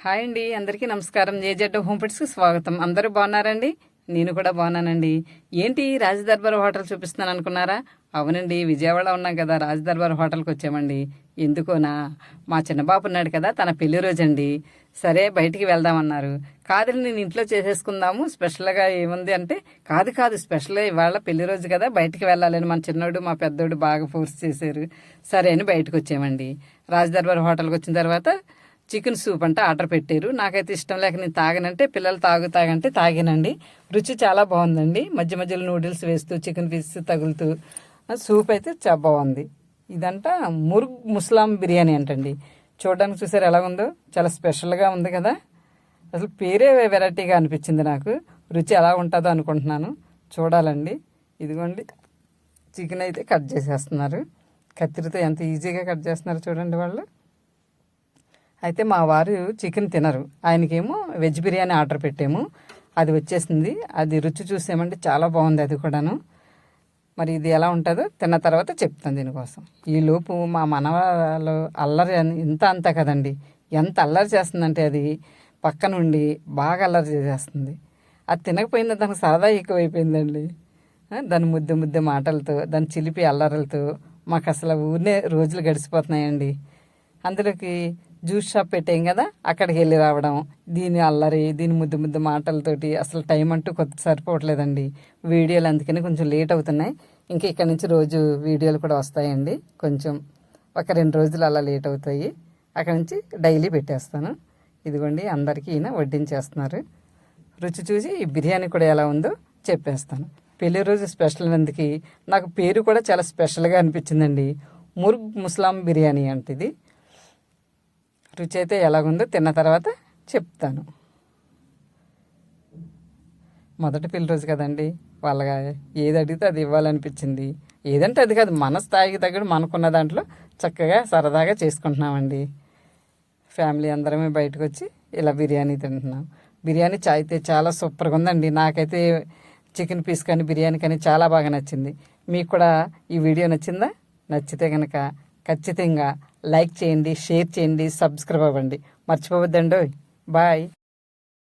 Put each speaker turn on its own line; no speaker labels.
Hi అండి, అందరికీ నమస్కారం. జేజెడ్ హోమ్ ఫుడ్స్కి స్వాగతం. అందరూ బాగున్నారండి? నేను కూడా బాగున్నానండి. ఏంటి రాజదర్బార్ హోటల్ చూపిస్తున్నాను అనుకున్నారా? అవునండి, విజయవాడ ఉన్నాం కదా, రాజదర్బార్ హోటల్కి వచ్చామండి. ఎందుకోనా, మా చిన్నబాబు ఉన్నాడు కదా, తన పెళ్లి రోజండి. సరే బయటికి వెళ్దామన్నారు. కాదు, నేను ఇంట్లో చేసేసుకుందాము, స్పెషల్గా ఏముంది అంటే, కాదు స్పెషల్గా ఇవాళ పెళ్లి రోజు కదా, బయటికి వెళ్ళాలని మన చిన్నోడు మా పెద్దోడు బాగా ఫోర్స్ చేశారు. సరే అని బయటకు వచ్చామండి. రాజదర్బార్ హోటల్కి వచ్చిన తర్వాత చికెన్ సూప్ అంటే ఆర్డర్ పెట్టారు. నాకైతే ఇష్టం లేక నేను తాగనంటే, పిల్లలు తాగంటే తాగానండి. రుచి చాలా బాగుందండి. మధ్య మధ్యలో నూడిల్స్ వేస్తూ చికెన్ పీస్ తగులుతూ సూప్ అయితే చాలా బాగుంది. ఇదంట ముర్గ్ ముస్లాం బిర్యానీ అంటండి. చూడడానికి చూసారు ఎలా ఉందో, చాలా స్పెషల్గా ఉంది కదా. అసలు పేరే వెరైటీగా అనిపించింది నాకు. రుచి ఎలా ఉంటుందో అనుకుంటున్నాను. చూడాలండి. ఇదిగోండి, చికెన్ అయితే కట్ చేసేస్తున్నారు. కత్తిరితో ఎంత ఈజీగా కట్ చేస్తున్నారు చూడండి వాళ్ళు. అయితే మా వారు చికెన్ తినరు, ఆయనకేమో వెజ్ బిర్యానీ ఆర్డర్ పెట్టాము. అది వచ్చేసింది. అది రుచి చూసామంటే చాలా బాగుంది అది కూడాను. మరి ఇది ఎలా ఉంటుందో తిన్న తర్వాత చెప్తాను దీనికోసం. ఈలోపు మా మనవరాలు అల్లరి ఇంత అంతా కదండి, ఎంత అల్లరి చేస్తుందంటే అది పక్క నుండి బాగా అల్లరి చేసేస్తుంది. అది తినకపోయిందో దానికి సరదా ఎక్కువైపోయిందండి. దాని ముద్ద మాటలతో, దాని చిలిపి అల్లరలతో మాకు అసలు ఊరినే రోజులు గడిచిపోతున్నాయండి. అందులోకి జ్యూస్ షాప్ పెట్టాం కదా, అక్కడికి వెళ్ళి రావడం, దీని అల్లరి, దీని ముద్దు మాటలతోటి అసలు టైం అంటూ కొత్త సరిపోవట్లేదండి. వీడియోలు అందుకని కొంచెం లేట్ అవుతున్నాయి. ఇంకా ఇక్కడ నుంచి రోజు వీడియోలు కూడా వస్తాయండి. కొంచెం ఒక 2 రోజులు అలా లేట్ అవుతాయి. అక్కడ నుంచి డైలీ పెట్టేస్తాను. ఇదిగోండి, అందరికీ ఈయన వడ్డించేస్తున్నారు. రుచి చూసి ఈ బిర్యానీ కూడా ఎలా ఉందో చెప్పేస్తాను. పెళ్లి రోజు స్పెషల్ అందుకు నాకు పేరు కూడా చాలా స్పెషల్గా అనిపించిందండి. ముర్గ్ ముస్లాం బిర్యానీ అంటే ఇది. రుచి అయితే ఎలాగుందో తిన్న తర్వాత చెప్తాను. మొదటి పెళ్లి రోజు కదండి, వాళ్ళగా ఏది అడిగితే అది ఇవ్వాలనిపించింది. ఏదంటే అది కాదు, మన స్థాయికి తగ్గట్టు మనకున్న దాంట్లో చక్కగా సరదాగా చేసుకుంటున్నామండి. ఫ్యామిలీ అందరమే బయటకు వచ్చి ఇలా బిర్యానీ తింటున్నాం. బిర్యానీ అయితే చాలా సూపర్గా ఉందండి. నాకైతే చికెన్ పీస్ కానీ బిర్యానీ కానీ చాలా బాగా నచ్చింది. మీకు కూడా ఈ వీడియో నచ్చిందా? నచ్చితే కనుక ఖచ్చితంగా లైక్ చేయండి, షేర్ చేయండి, సబ్స్క్రైబ్ అవ్వండి. మర్చిపోవద్దండి. బాయ్.